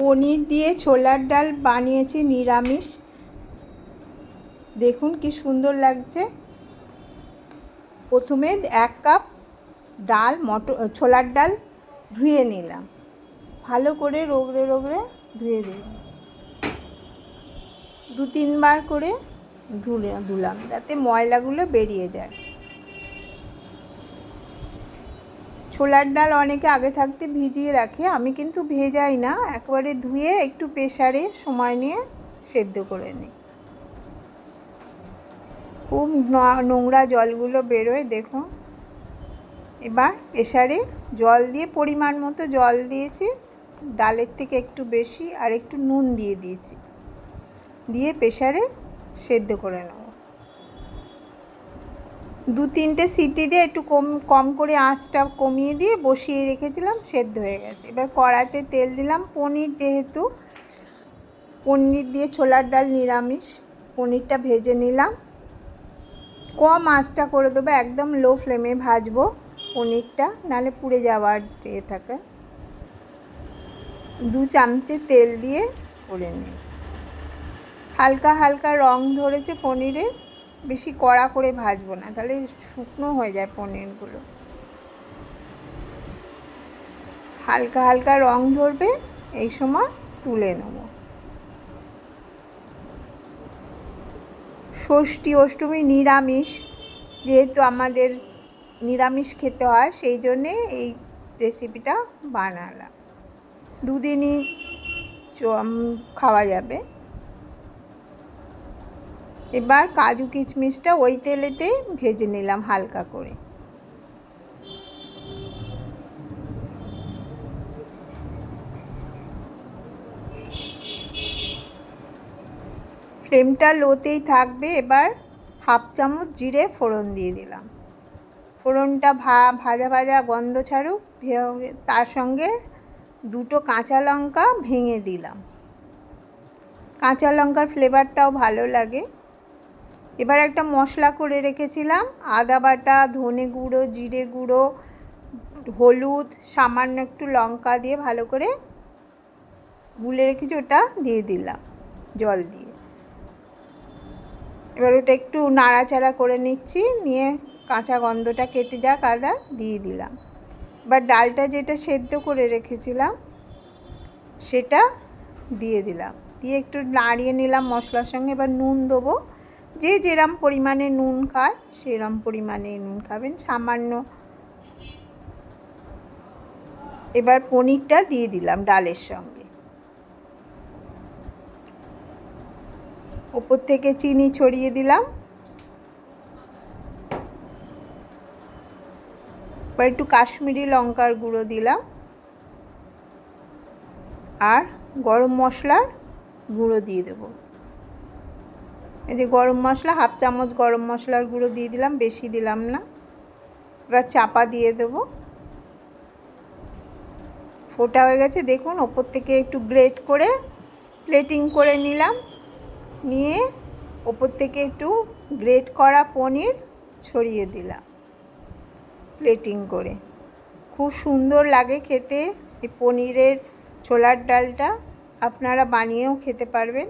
পনির দিয়ে ছোলার ডাল বানিয়েছি নিরামিষ। দেখুন কি সুন্দর লাগছে। প্রথমে 1 কাপ ডাল ছোলার ডাল ধুয়ে নিলাম, ভালো করে রগড়ে রগড়ে ধুয়ে দিলাম। 2-3 বার করে ধুলাম যাতে ময়লাগুলো বেরিয়ে যায়। ছোলার ডাল অনেকে আগে থাকতে ভিজিয়ে রাখে, আমি কিন্তু ভেজাই না, একবারে ধুয়ে একটু প্রেসারে সময় নিয়ে সেদ্ধ করে নিই। খুব নোংরা জলগুলো বেরোয় দেখুন। এবার প্রেসারে জল দিয়ে পরিমাণ মতো জল দিয়েছি, ডালের থেকে একটু বেশি, আর একটু নুন দিয়ে দিয়েছি, দিয়ে প্রেসারে সেদ্ধ করে নেব। 2-3টে সিটি দিয়ে একটু কম করে আঁচটা কমিয়ে দিয়ে বসিয়ে রেখেছিলাম, সেদ্ধ হয়ে গেছে। এবার কড়াইতে তেল দিলাম। যেহেতু পনির দিয়ে ছোলার ডাল নিরামিষ, পনিরটা ভেজে নিলাম। কম আঁচটা করে দেবো, একদম লো ফ্লেমে ভাজবো পনিরটা, নাহলে পুড়ে যাওয়ার থাকে। 2 চামচে তেল দিয়ে করে নিই। হালকা হালকা রং ধরেছে পনিরে, বেশি কড়া করে ভাজবো না, তাহলে শুকনো হয়ে যায় পনিরগুলো। হালকা হালকা রং ধরবে, এই সময় তুলে নেব। ষষ্ঠী অষ্টমী নিরামিষ, যেহেতু আমাদের নিরামিষ খেতে হয়, সেই জন্যে এই রেসিপিটা বানালাম। 2 দিনই খাওয়া যাবে। এবার কাজু কিশমিশটা ওই তেলেতে ভেজে নিলাম হালকা করে। ফ্লেমটা লোতেই থাকবে। এবার 1/2 চামচ জিরে ফোড়ন দিয়ে দিলাম। ফোড়নটা ভাজা ভাজা গন্ধ ছাড়ুক, তার সঙ্গে 2টো কাঁচা লঙ্কা ভেঙে দিলাম। কাঁচা লঙ্কার ফ্লেভারটাও ভালো লাগে। এবার একটা মশলা করে রেখেছিলাম, আদা বাটা, ধনে গুঁড়ো, জিরে গুঁড়ো, হলুদ, সামান্য একটু লঙ্কা দিয়ে ভালো করে গুলে রেখেছি, ওটা দিয়ে দিলাম জল দিয়ে। এবার ওটা একটু নাড়াচাড়া করে নিচ্ছি, নিয়ে কাঁচা গন্ধটা কেটে যাক আদা দিয়ে দিলাম। এবার ডালটা যেটা সেদ্ধ করে রেখেছিলাম সেটা দিয়ে দিলাম, দিয়ে একটু নাড়িয়ে নিলাম মশলার সঙ্গে। এবার নুন দেবো, যে যেরম পরিমাণে নুন খায় সেরম পরিমাণে নুন খাবেন, সামান্য। এবার পনিরটা দিয়ে দিলাম ডালের সঙ্গে, ওপর থেকে চিনি ছড়িয়ে দিলাম। এবার একটু কাশ্মীরি লঙ্কার গুঁড়ো দিলাম, আর গরম মশলার গুঁড়ো দিয়ে দেবো। এই যে গরম মশলা, 1/2 চামচ গরম মশলার গুঁড়ো দিয়ে দিলাম, বেশি দিলাম না। এবার চাপা দিয়ে দেবো। ফোটা হয়ে গেছে দেখুন, ওপর থেকে একটু গ্রেট করে প্লেটিং করে নিলাম, নিয়ে ওপর থেকে একটু গ্রেট করা পনির ছড়িয়ে দিলাম প্লেটিং করে। খুব সুন্দর লাগে খেতে এই পনিরের ছোলার ডালটা, আপনারা বানিয়েও খেতে পারবেন।